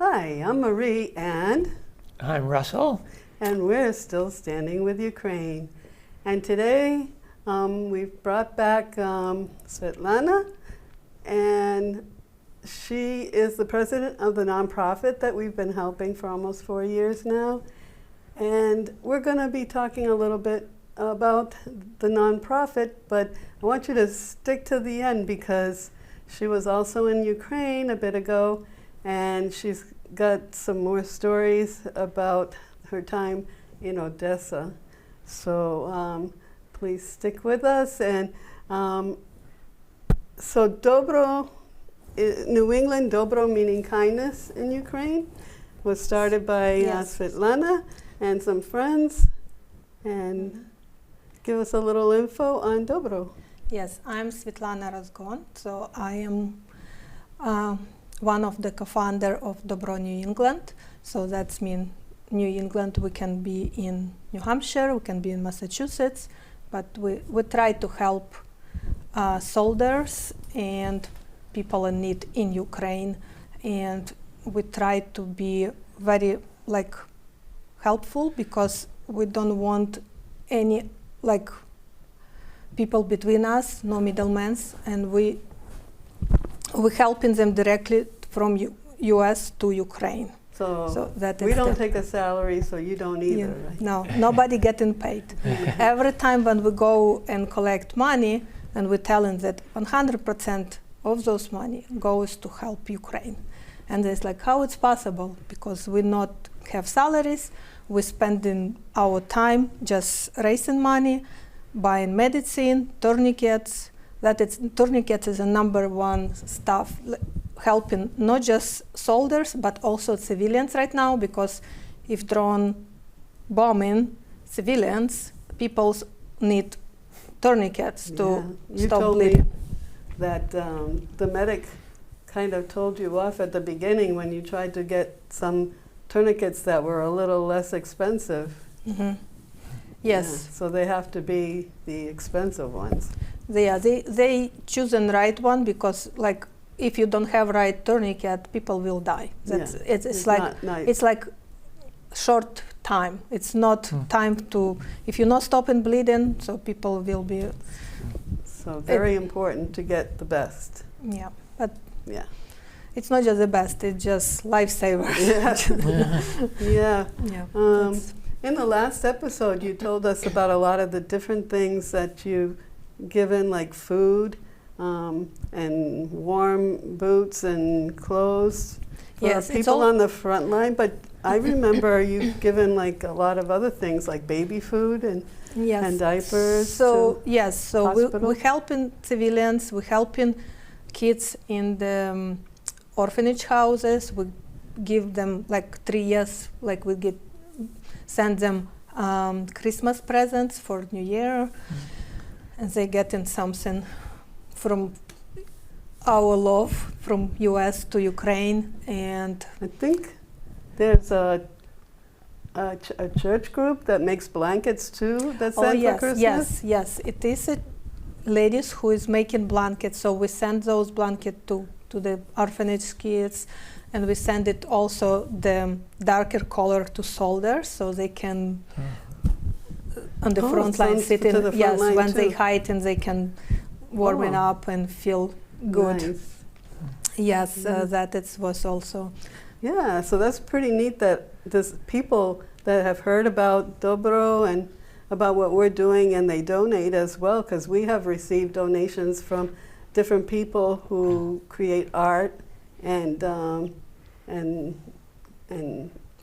Hi, I'm Marie and I'm Russell. And we're still standing with Ukraine. And today we've brought back Svitlana, and she is the president of the nonprofit that we've been helping for almost 4 years now. And we're going to be talking a little bit about the nonprofit, but I want you to stick to the end because she was also in Ukraine a bit ago, and she's got some more stories about her time in Odessa. So please stick with us. And so Dobro New England, Dobro meaning kindness in Ukraine, was started by Svitlana and some friends. And give us a little info on Dobro. Yes, I'm Svitlana Razgon, so I am one of the co-founder of Dobro New England. So that's mean New England, we can be in New Hampshire, we can be in Massachusetts, but we try to help soldiers and people in need in Ukraine, and we try to be very helpful because we don't want any people between us, no middlemen, and we helping them directly from US to Ukraine. So that we don't take a salary, so you don't either, right? No, nobody getting paid. Every time when we go and collect money, and we tell them that 100% of those money goes to help Ukraine. And it's how it's possible, because we not have salaries, we're spending our time just raising money, buying medicine, tourniquets. Tourniquets is the #1 stuff, helping not just soldiers, but also civilians right now, because if drone bombing civilians, people need tourniquets to stop bleeding. That the medic kind of told you off at the beginning when you tried to get some tourniquets that were a little less expensive. Mm-hmm. Yes. Yeah, so they have to be the expensive ones. They choose the right one because if you don't have right tourniquet, people will die. It's like short time. It's not time to, if you're not stopping bleeding, so people will be. So very important to get the best. Yeah, but it's not just the best, it's just lifesavers. Yeah. In the last episode, you told us about a lot of the different things that you've given, like food and warm boots and clothes for people on the front line. But I remember you've given a lot of other things, like baby food and diapers. So we're helping civilians, we're helping kids in the orphanage houses. We give them 3 years, we send them Christmas presents for New Year, and they getting something from our love from US to Ukraine. And I think there's a church group that makes blankets too that send for Christmas? Yes, it is a ladies who is making blankets, so we send those blankets to the orphanage kids, and we send it also the darker color to soldiers, so they can on the front line sitting. When they hide and they can warm it up and feel good. Nice. Yes, that it was also. Yeah, so that's pretty neat that there's people that have heard about Dobro and about what we're doing, and they donate as well, because we have received donations from different people who create art and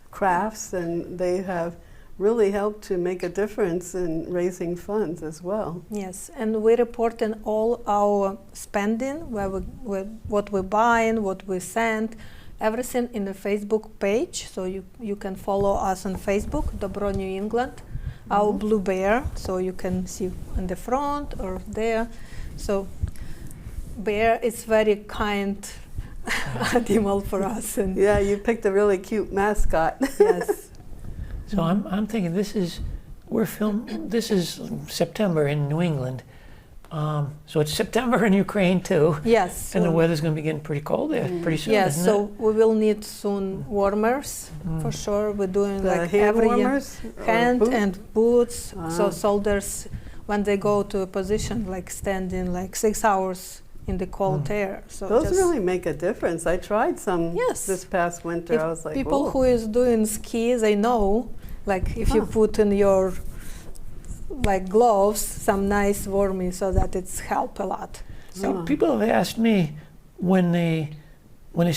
crafts, and they have really helped to make a difference in raising funds as well. Yes, and we report in all our spending, what we're buying, what we send, everything in the Facebook page. So you can follow us on Facebook, Dobro New England, our blue bear, so you can see in the front or there. So bear is very kind animal for us. And you picked a really cute mascot. Yes. So I'm thinking this is September in New England, So it's September in Ukraine too, Yes. and the weather's going to be getting pretty cold there pretty soon, Yes, isn't so it? we will need soon warmers for sure. We're doing The like hand every year. warmers? Or Hand boots? and boots. So Ah. soldiers, when they go to a position, like standing like 6 hours in the cold air. So Those just really make a difference. I tried some Yes. this past winter. if I was like, people "Whoa." who is doing ski, they know, like if you Huh. put in your like gloves, some nice warming, so that it's help a lot. So Ah. people have asked me when they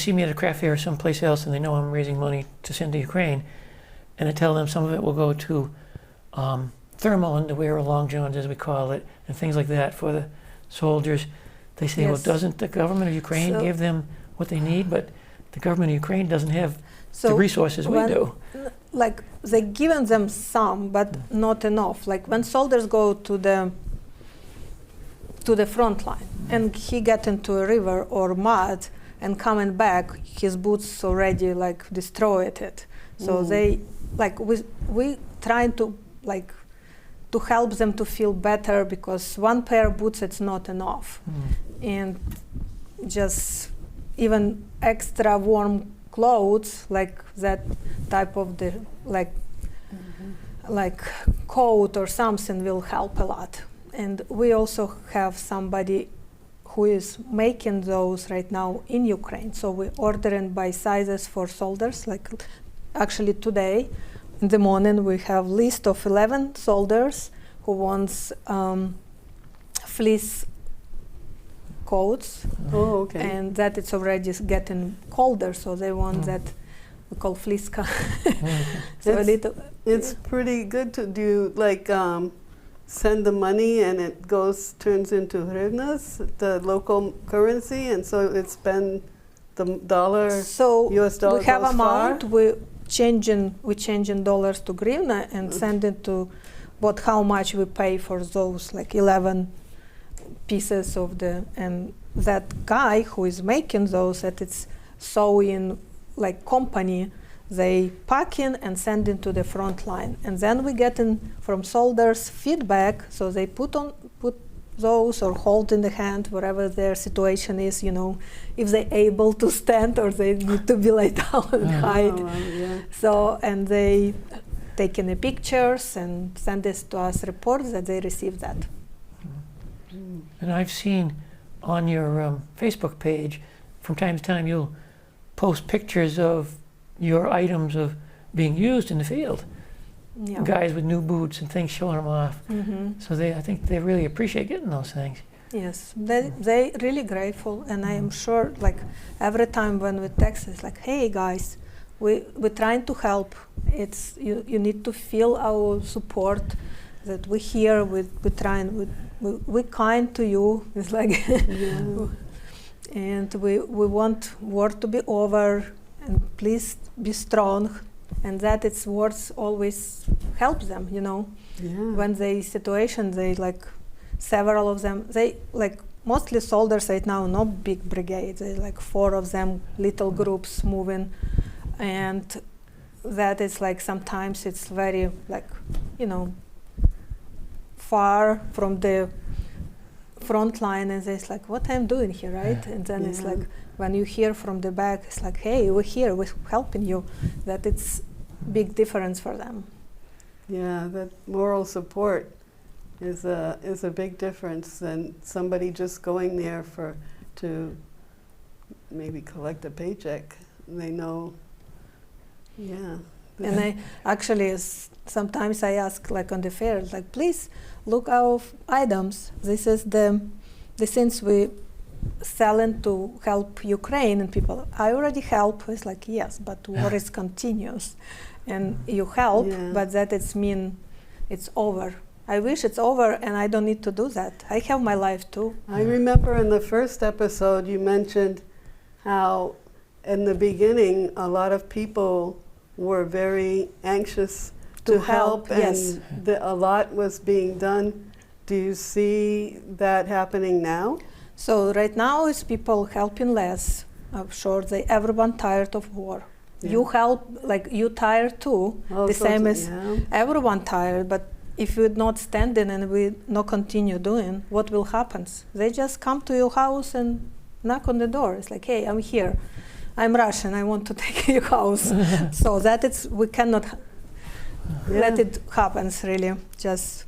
see me at a craft fair or someplace else and they know I'm raising money to send to Ukraine, and I tell them some of it will go to thermal underwear or long johns as we call it, and things like that for the soldiers. They say, well, Yes. doesn't the government of Ukraine So- give them what they need? But the government of Ukraine doesn't have So the resources we when- do. like they given them some, but not enough. Like when soldiers go to the front line and he get into a river or mud and coming back, his boots already like destroyed it. So they like we trying to like to help them to feel better, because one pair of boots it's not enough, and just even extra warm clothes like that type of the like coat or something will help a lot. And we also have somebody who is making those right now in Ukraine. So we're ordering by sizes for soldiers. Like actually today in the morning we have list of 11 soldiers who wants fleece coats. Oh, okay. And that it's already getting colder, so they want that we call fleece so a It's- little. It's pretty good to do, like, send the money and it turns into hryvnias, the local currency, and so it's been the dollar, So US dollar we have goes amount. far? We changing dollars to hryvnia and send it to what how much we pay for those like 11 pieces of the, and that guy who is making those, that it's sewing like company, they pack in and send it to the front line, and then we get in from soldiers feedback, so they put those or hold in the hand whatever their situation is, you know, if they're able to stand or they need to be laid down and hide. Oh, yeah. So, and they taking the pictures and send this to us reports that they received that. And I've seen on your Facebook page, from time to time, you'll post pictures of your items of being used in the field. Yeah. Guys with new boots and things showing them off. Mm-hmm. So I think they really appreciate getting those things. Yes, they really grateful, and I am sure like every time when we text, it's like, hey guys, we're trying to help. It's you need to feel our support, that we're here, we're trying, we're kind to you. It's like, and we want war to be over, and please be strong, and that it's words always help them, you know. Yeah. When they situation, they like several of them, they like mostly soldiers right now, not big brigades, they like 4 of them, little groups moving, and that is like sometimes it's very like, you know, far from the front line, and it's like, what I'm doing here, right? And then it's Yeah. like when you hear from the back, it's like, hey, we're here, we're helping you, that it's big difference for them. Yeah, that moral support is a big difference than somebody just going there to maybe collect a paycheck. They know, yeah. And I actually sometimes I ask like on the fair, like, please look our items. This is the things we selling to help Ukraine, and people, I already help. It's like, yes, but war is continuous, and you help, Yeah. but that it's mean it's over. I wish it's over and I don't need to do that. I have my life too. I remember in the first episode you mentioned how in the beginning a lot of people were very anxious to help, yes. and a lot was being done. Do you see that happening now? So right now is people helping less. I'm sure everyone tired of war. Yeah. You help, like you tired too. Oh, The so same it's- as yeah. everyone tired, but if we're not standing and we not continue doing, what will happen? They just come to your house and knock on the door. It's like, hey, I'm here. I'm Russian. I want to take your house. So that we cannot let it happen. Really, just.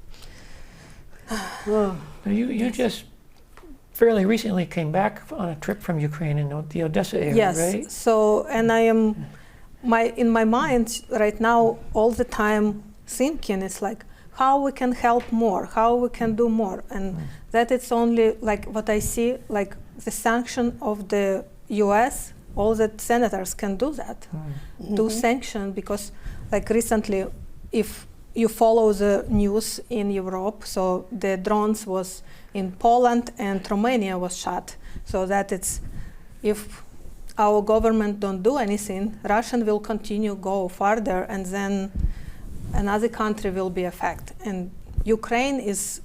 You just fairly recently came back on a trip from Ukraine in the Odessa area, yes. right? So, and I am in my mind right now all the time thinking it's like how we can help more, how we can do more, and that it's only like what I see, like the sanction of the U.S. All the senators can do that, do sanction, because like recently, if you follow the news in Europe, so the drones was in Poland and Romania was shot. So that it's, if our government don't do anything, Russian will continue go further, and then another country will be affected. And Ukraine is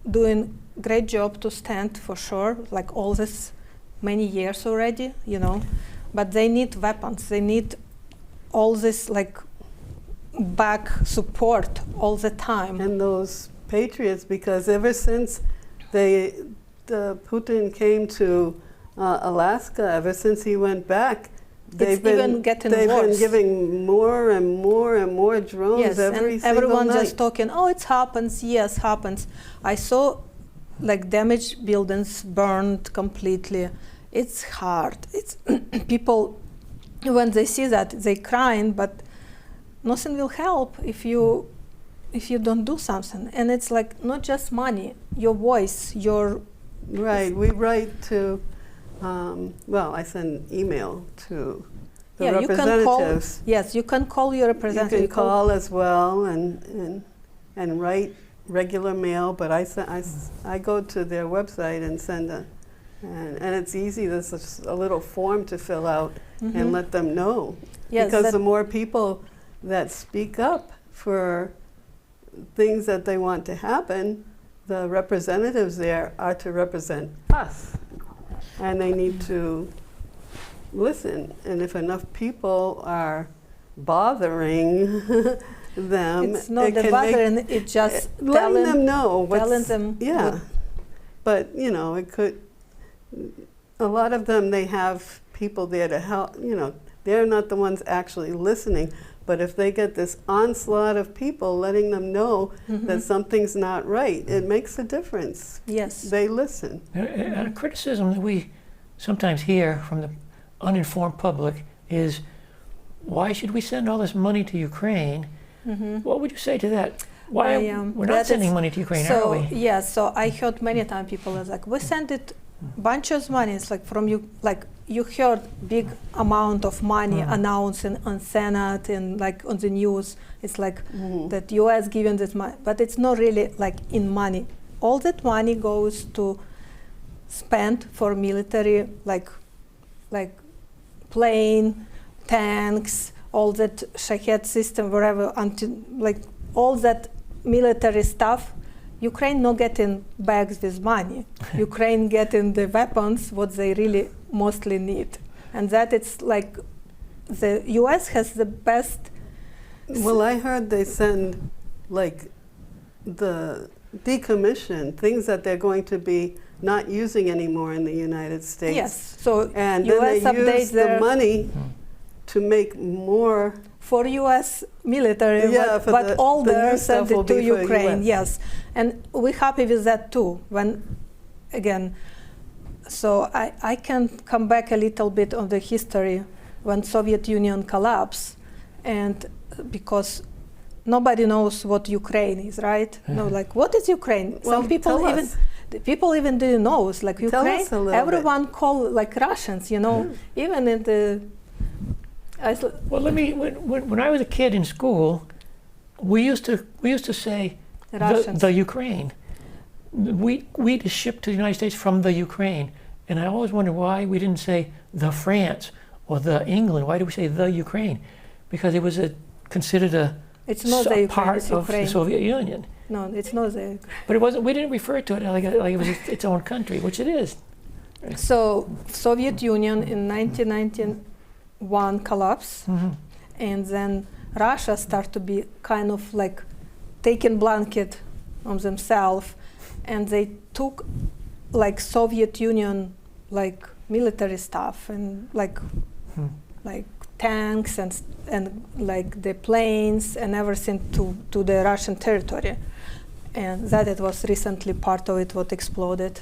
doing great job to stand for sure, like all this many years already, you know, but they need weapons. They need all this like back support all the time. And those patriots, because ever since Putin came to Alaska, ever since he went back, they've been giving more and more and more drones every single everyone night. just talking, oh, it happens, yes, happens. I saw like damaged buildings burned completely. It's hard. It's people, when they see that, they crying, but nothing will help if you don't do something. And it's like not just money, your voice, your... Right, we write to, well, I send email to the representatives. You can call your representative. You can call as well and write regular mail, but I go to their website and send and it's easy. There's just a little form to fill out and let them know. Yes, because the more people that speak up for things that they want to happen, the representatives there are to represent us. And they need to listen. And if enough people are bothering them, it's not the bothering, it's just letting them know what's, telling them. Yeah. But, you know, it could, a lot of them, they have people there to help, you know, they're not the ones actually listening. But if they get this onslaught of people letting them know that something's not right, it makes a difference. Yes. They listen. And a criticism that we sometimes hear from the uninformed public is, why should we send all this money to Ukraine? What would you say to that? Why we're not sending money to Ukraine, are we? Yes, so I heard many times people are like, we send it bunch of money. It's like from you, like you heard big amount of money announcing on Senate and like on the news. It's like that U.S. giving this money, but it's not really like in money. All that money goes to spend for military, like plane, tanks, all that Shahed system, whatever, like all that military stuff. Ukraine not getting bags with money. Ukraine getting the weapons, what they really mostly need. And that it's like the US has the best... Well, I heard they send like the decommission, things that they're going to be not using anymore in the United States. Yes, so and US then they use the money to make more... For U.S. military, but all the sent it to Ukraine, yes. And we're happy with that too. When, again, so I can come back a little bit on the history when Soviet Union collapsed, and because nobody knows what Ukraine is, right? No, like what is Ukraine? Well, some people even didn't know. It's like Ukraine. Everyone call like Russians, you know, even in the. Well, when I was a kid in school, we used to say the Ukraine. Wheat is shipped to the United States from the Ukraine, and I always wondered why we didn't say the France or the England. Why do we say the Ukraine? Because it was considered a part of the Soviet Union. No, it's not the. But it wasn't. We didn't refer to it like it was its own country, which it is. So Soviet Union in 1991 collapsed, and then Russia started to be kind of like taken blanket on themselves, and they took like Soviet Union like military stuff and like tanks and like the planes and everything to the Russian territory, and that it was recently part of it what exploded.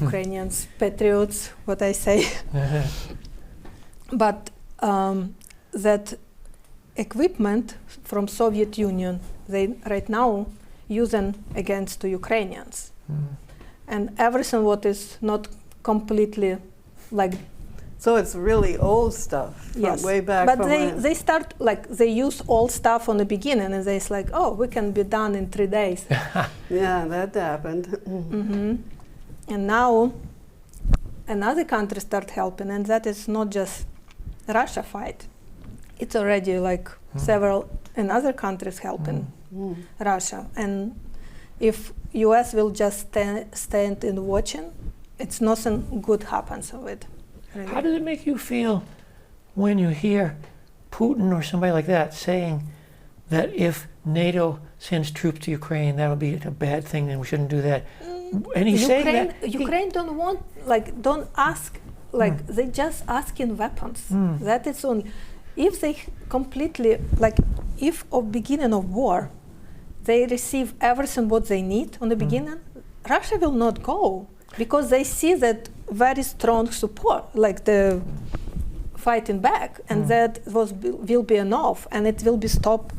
Ukrainians, patriots, what I say. But that equipment from Soviet Union, they right now using against the Ukrainians. And everything what is not completely like. So it's really old stuff from way back. But from they start like they use old stuff on the beginning, and they's like, oh, we can be done in 3 days. Yeah, that happened. And now another country start helping, and that is not just Russia fight. It's already like several and other countries helping Russia. And if US will just stand and watching, it's nothing good happens of it. Really. How does it make you feel when you hear Putin or somebody like that saying that if NATO sends troops to Ukraine, that'll be a bad thing and we shouldn't do that? And he's saying that Ukraine don't want, like, don't ask, like, they just asking weapons. That is only, if they completely, like, if of beginning of war, they receive everything what they need on the beginning, Russia will not go because they see that very strong support, like the fighting back, and that will be enough, and it will be stopped,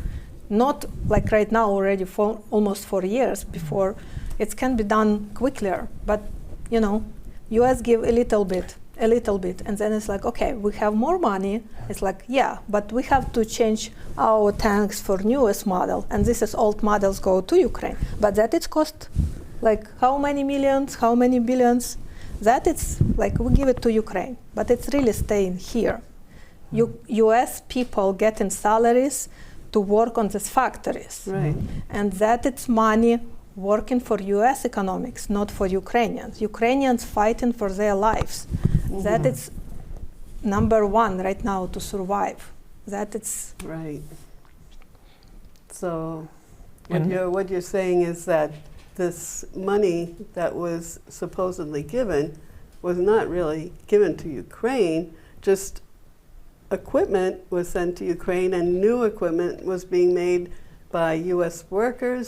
not like right now already for almost 4 years before. It can be done quicker, but you know, US give a little bit, and then it's like, okay, we have more money. It's like, yeah, but we have to change our tanks for newest model, and this is old models go to Ukraine. But that it's cost, like how many millions, how many billions? That it's like we give it to Ukraine, but it's really staying here. US people getting salaries to work on these factories, right? And that it's money working for US economics, not for Ukrainians. Ukrainians fighting for their lives. That it's number one right now to survive. That it's right. So what you're saying is that this money that was supposedly given was not really given to Ukraine, just equipment was sent to Ukraine, and new equipment was being made by US workers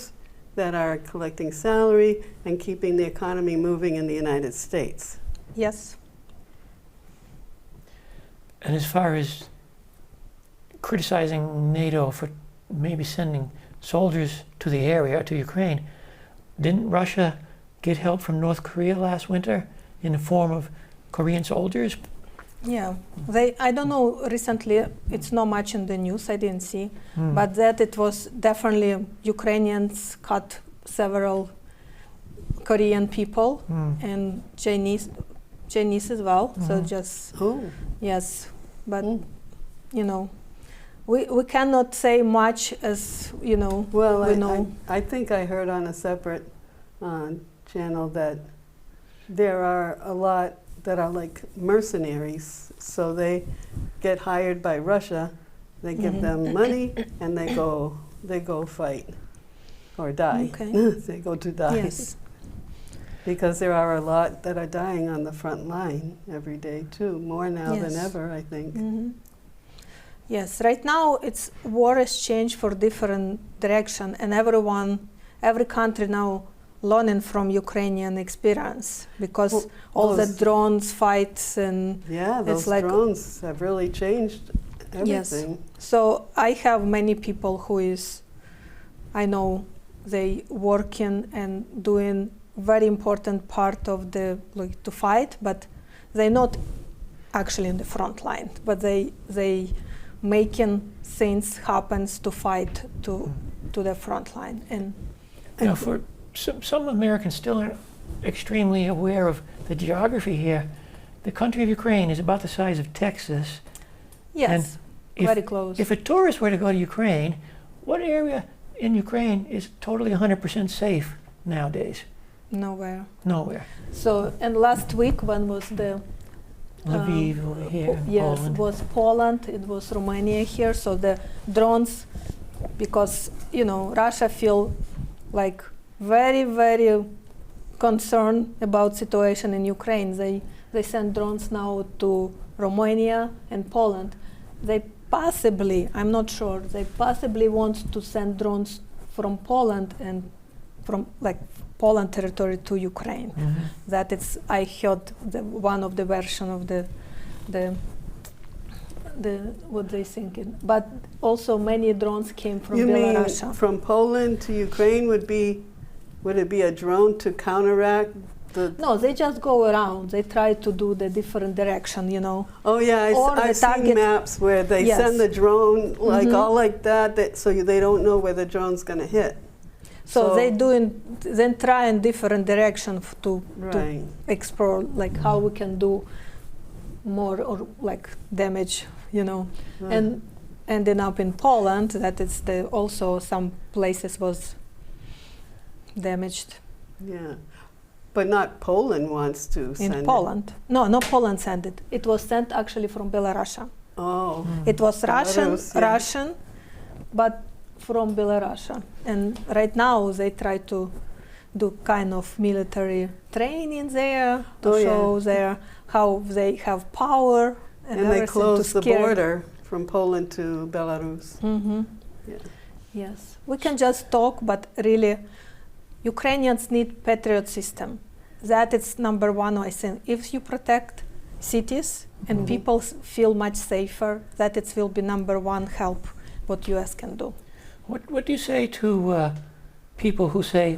that are collecting salary and keeping the economy moving in the United States. yes. And as far as criticizing NATO for maybe sending soldiers to the area, to Ukraine, didn't Russia get help from North Korea last winter in the form of Korean soldiers? Yeah, I don't know, recently, it's not much in the news, I didn't see, but that it was definitely Ukrainians cut several Korean people and Chinese as well, so just, yes, but, you know, we cannot say much as, you know, well, we know. I think I heard on a separate channel that there are a lot that are like mercenaries, so they get hired by Russia, they give them money, and they go fight or die. Okay. They go to die. Yes. Because there are a lot that are dying on the front line every day too, more now than Yes. ever, I think. Yes, right now it's war has changed for different direction, and every country now learning from Ukrainian experience, because all the drones fights and yeah, those it's like drones have really changed everything. Yes. So I have many people who is, I know they working and doing very important part of the like to fight, but they're not actually in the front line, but they making things happens to fight to the front line. And You know, for some Americans still aren't extremely aware of the geography here. The country of Ukraine is about the size of Texas. yes, If, very close. If a tourist were to go to Ukraine, what area in Ukraine is totally 100% safe nowadays? Nowhere. Nowhere. So, and last week when was the Lviv over here, yes, Poland. was Poland, it was Romania here, so the drones because Russia feel like very, very concerned about situation in Ukraine. They send drones now to Romania and Poland. They possibly, I'm not sure, they possibly want to send drones from Poland and from Poland territory to Ukraine. Mm-hmm. That it's, I heard one of the version of the what they thinking. But also many drones came from Belarus. You mean from Poland to Ukraine would it be a drone to counteract the? No, they just go around. They try to do the different direction, Oh yeah, I've seen maps where they send the drone all like that, so they don't know where the drone's going to hit. So they then try in different direction to explore how we can do more or damage, and ending up in Poland. That it's also some places was damaged. Yeah, but not Poland wants to send it. In Poland. No, Poland sent it. It was sent actually from Belarus. Oh. It was Belarus, Russian, but from Belarus. And right now they try to do kind of military training there to show how they have power. And they close the border from Poland to Belarus. Mm-hmm. Yeah. Yes. We can just talk, but really Ukrainians need patriot system. That is number one, I think. If you protect cities and people feel much safer, that it will be number one help what US can do. What do you say to people who say,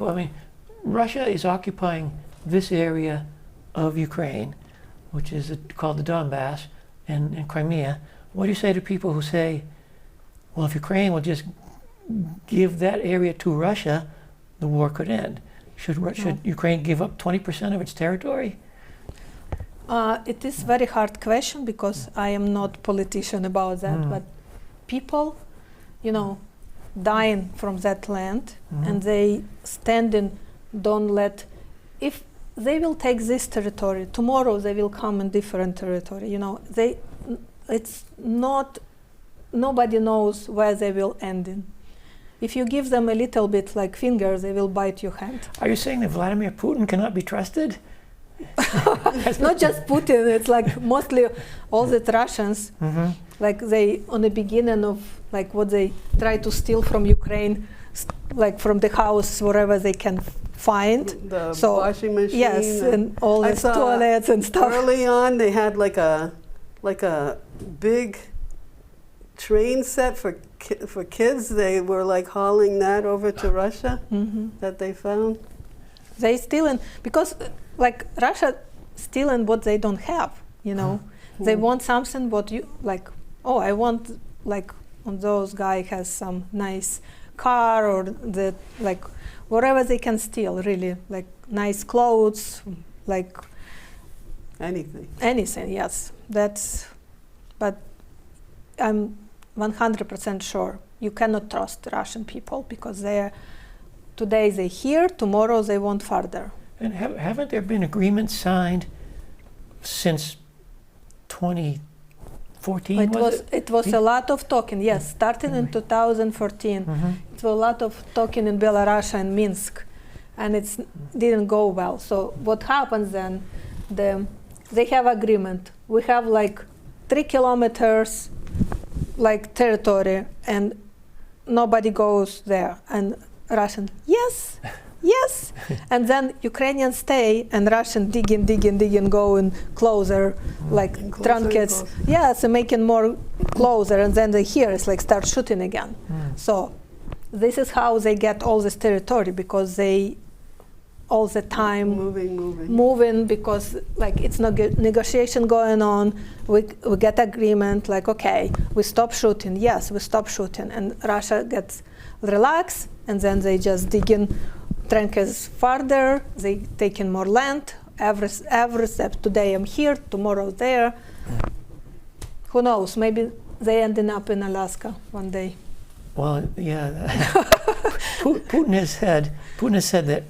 Russia is occupying this area of Ukraine, which is called the Donbass and Crimea. What do you say to people who say, well, if Ukraine will just give that area to Russia, the war could end? Should Ukraine give up 20% of its territory? It is very hard question because I am not politician about that, but people, dying from that land, and they standing, don't let, if they will take this territory, tomorrow they will come in different territory, it's not, nobody knows where they will end in. If you give them a little bit like fingers, they will bite your hand. Are you saying that Vladimir Putin cannot be trusted? It's not just Putin, it's mostly all the Russians, they, on the beginning of what they try to steal from Ukraine, from the house, wherever they can find. The washing machine. Yes, and all the toilets and stuff. Early on, they had like a big train set for kids. They were hauling that over to Russia that they found. They stealing because Russia stealing what they don't have. They want something what you I want on those guy has some nice car or the whatever they can steal, really, nice clothes, anything, yes. But I'm 100% sure you cannot trust Russian people because today they're here, tomorrow they want further. And haven't there been agreements signed since 2014? It was a lot of talking, yes, starting in 2014. It was a lot of talking in Belarus and Minsk, and it didn't go well. So what happens then, they have agreement. We have 3 kilometers territory, and nobody goes there. And Russian, yes, and then Ukrainians stay, and Russian digging, going closer, trinkets. Yes, and making more closer, and then they hear it's start shooting again. So this is how they get all this territory, because they all the time moving because it's no negotiation going on. We get agreement okay, we stop shooting. Yes, we stop shooting, and Russia gets relaxed, and then they just dig in trenches further. They take in more land. Every step. Today I'm here, tomorrow there. Who knows? Maybe they ending up in Alaska one day. Well, yeah. Putin has said that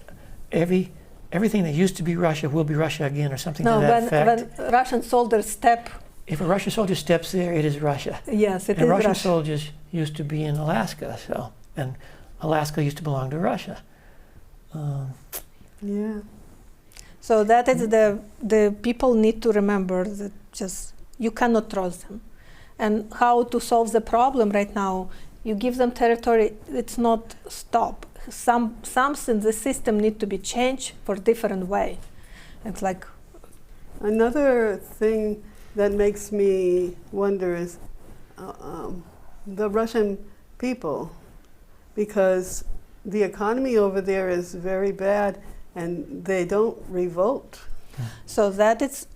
everything that used to be Russia will be Russia again, or something to that effect. When Russian soldiers step if a Russian soldier steps there, it is Russia. Yes, it And is Russian Russia. soldiers used to be in Alaska, and Alaska used to belong to Russia. Yeah. So that is the people need to remember that just you cannot trust them. And how to solve the problem right now, you give them territory, it's not stop. Something the system need to be changed for different way. It's like Another thing that makes me wonder is the Russian people, because the economy over there is very bad and they don't revolt. so that it's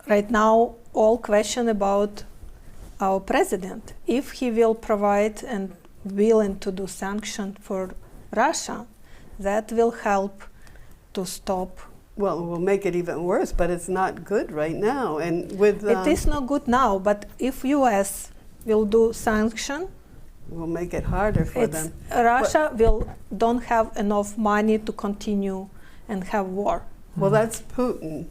right now all question about our president. If he will provide and willing to do sanction for Russia, that will help to stop. Well, it will make it even worse, but it's not good right now. And with It is not good now, but if US will do sanction, will make it harder for it's them. Russia will don't have enough money to continue and have war. Well, that's Putin,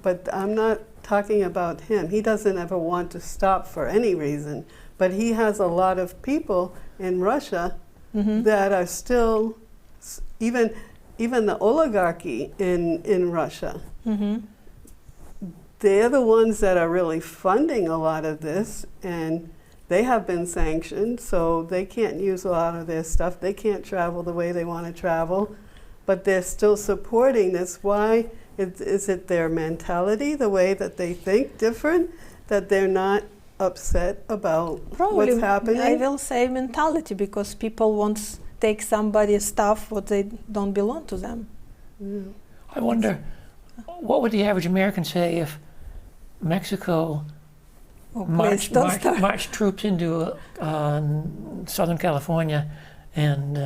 but I'm not talking about him. He doesn't ever want to stop for any reason, but he has a lot of people in Russia that are still, even the oligarchy in Russia, they're the ones that are really funding a lot of this, and they have been sanctioned, so they can't use a lot of their stuff. They can't travel the way they want to travel, but they're still supporting this. Why? Is it their mentality, the way that they think different, that they're not upset about Probably, what's happening? I will say mentality, because people want take somebody's stuff what they don't belong to them. I wonder, what would the average American say if Mexico Oh, please don't start. marched troops into Southern California and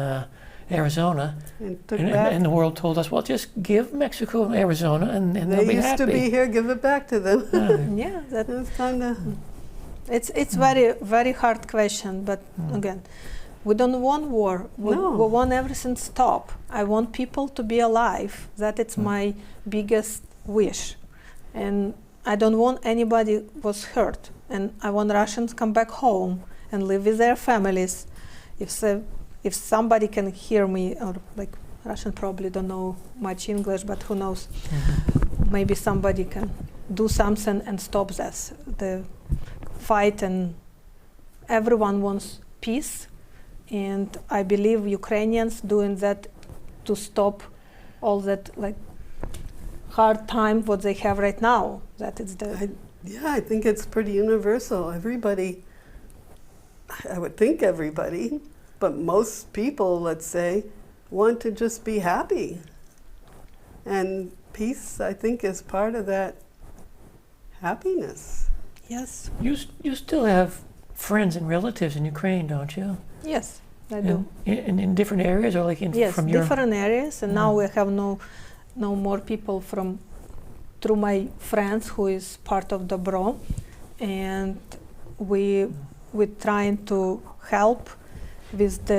Arizona, And took back. and the world told us, well, just give Mexico and Arizona, and they'll They be used happy. to be here, give it back to them. Yeah, that It's kind of, it's very hard question, but again, we don't want war. We want everything stop. I want people to be alive. That it's my biggest wish, and I don't want anybody was hurt. And I want Russians come back home and live with their families. If somebody can hear me, or like Russian probably don't know much English, but who knows? Maybe somebody can do something and stop this, the fight, and everyone wants peace. And I believe Ukrainians doing that to stop all that like hard time what they have right now. That is the I think it's pretty universal. Everybody, I would think everybody, but most people, let's say, want to just be happy. And peace, I think, is part of that happiness. yes, You still have friends and relatives in Ukraine, don't you? yes, I do. In different areas, or like Yes, from your... different areas, and now we have no more people from through my friends who is part of Dobro, and we're trying to help with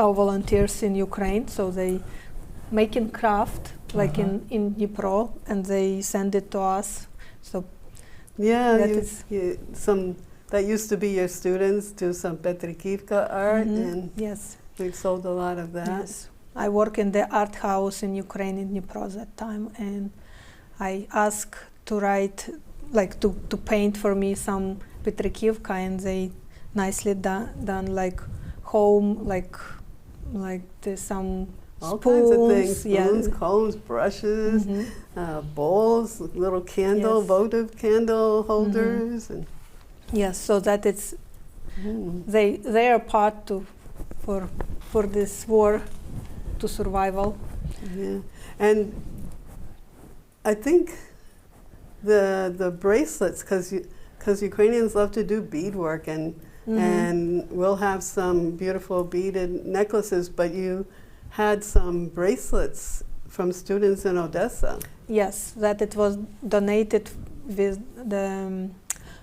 our volunteers in Ukraine. So they making craft like in Dnipro, and they send it to us. So Yeah, that some that used to be your students do some Petrikivka art, and yes. we've sold a lot of that. Yes, I work in the art house in Ukraine in Dnipro that time, and I asked to write, like to paint for me some Petrikivka, and they nicely done like home, like some All spoons, kinds of things, yeah. spoons, combs, brushes, bowls, little candle, Yes. votive candle holders, and Yes, so that it's they are part for this war to survival. yeah. And I think the bracelets, because Ukrainians love to do beadwork, and we'll have some beautiful beaded necklaces, but you had some bracelets from students in Odessa. Yes, that it was donated with the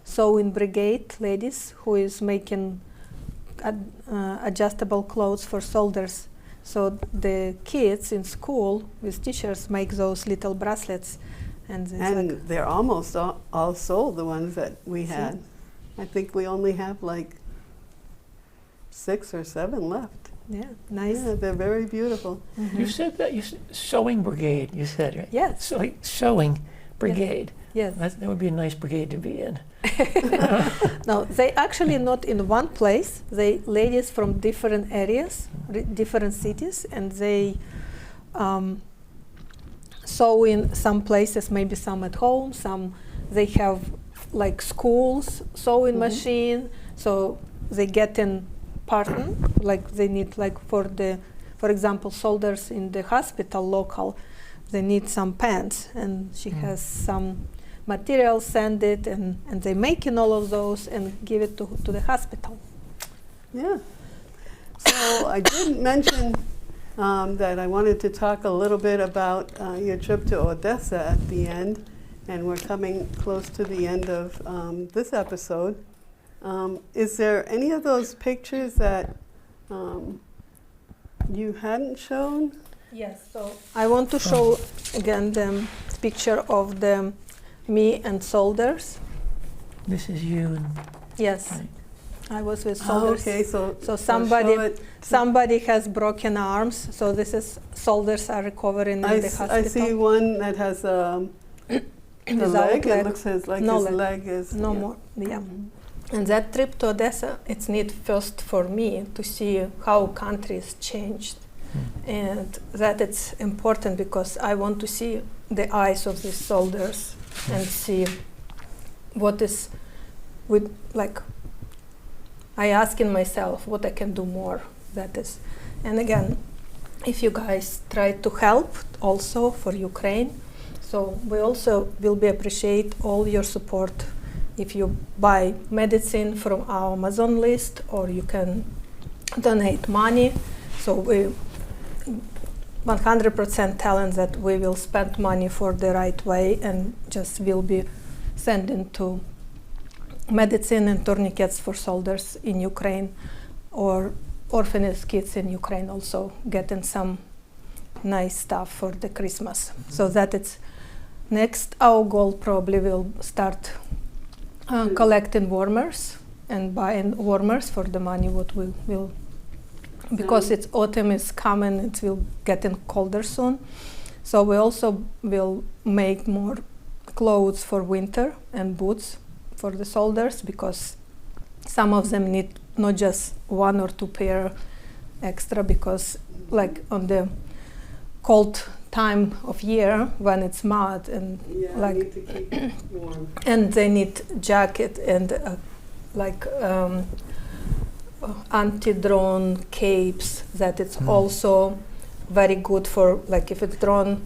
sewing brigade ladies who is making adjustable clothes for soldiers. So the kids in school with teachers make those little bracelets, And it's And like, they're almost all sold, the ones that we had. I think we only have like 6 or 7 left. yeah, nice. Yeah, they're very beautiful. Mhm. You said that sewing brigade. You said, right? Yes, Sewing brigade. yes. That would be a nice brigade to be in. No, they actually not in one place. They ladies from different areas, different cities, and they sew in some places, maybe some at home, some they have like schools sewing machine, so they get in partner, like they need like for example, soldiers in the hospital local, they need some pants, and she has some material, send it, and they making all of those and give it to the hospital. Yeah. So I did mention that I wanted to talk a little bit about your trip to Odessa at the end, and we're coming close to the end of this episode. Is there any of those pictures that you hadn't shown? Yes, so I want to show again the picture of the me and soldiers. This is you. And Yes, right. I was with Oh, soldiers. okay, so So show it. somebody has broken arms, so this is soldiers are recovering in the hospital. I see one that has the Without leg. It leg. looks like No his leg. leg is No more, yeah. And that trip to Odessa, it's neat first for me to see how countries changed. And that it's important because I want to see the eyes of these soldiers and see what is with, like, I asking myself what I can do more, that is. And again, if you guys try to help also for Ukraine, so we also will be appreciate all your support if you buy medicine from our Amazon list, or you can donate money. So we 100% telling that we will spend money for the right way and just will be sending to medicine and tourniquets for soldiers in Ukraine, or orphanage kids in Ukraine also getting some nice stuff for the Christmas. So that it's next, our goal probably will start collecting warmers and buying warmers for the money what we will, because it's autumn is coming, it will getting colder soon. So we also will make more clothes for winter and boots for the soldiers, because some of them need not just 1 or 2 pair extra, because like on the cold time of year when it's mud and like need to keep it warm. and they need jacket and anti-drone capes, that it's also very good for, like, if it's drone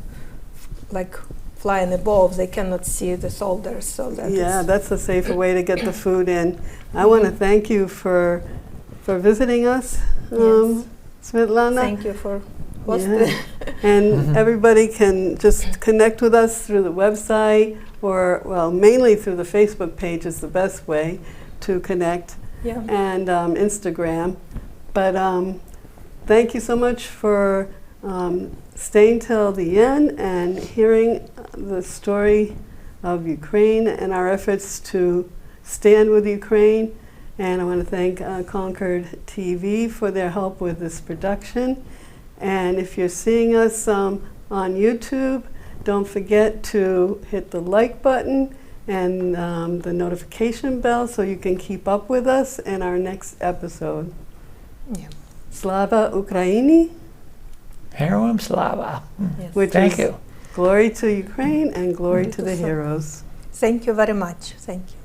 like flying above, they cannot see the soldiers, so that That's a safer way to get the food in. I want to thank you for visiting us, Yes. Svitlana. Thank you for Yeah. And everybody can just connect with us through the website, or, well, mainly through the Facebook page is the best way to connect, yeah. and Instagram. But thank you so much for staying till the end and hearing the story of Ukraine and our efforts to stand with Ukraine. And I want to thank Concord TV for their help with this production. And if you're seeing us on YouTube, don't forget to hit the like button and the notification bell so you can keep up with us in our next episode. Yeah. Slava Ukraini, Heroam Slava. Yes. which Thank is you. glory to Ukraine and glory to the So- heroes. Thank you very much. Thank you.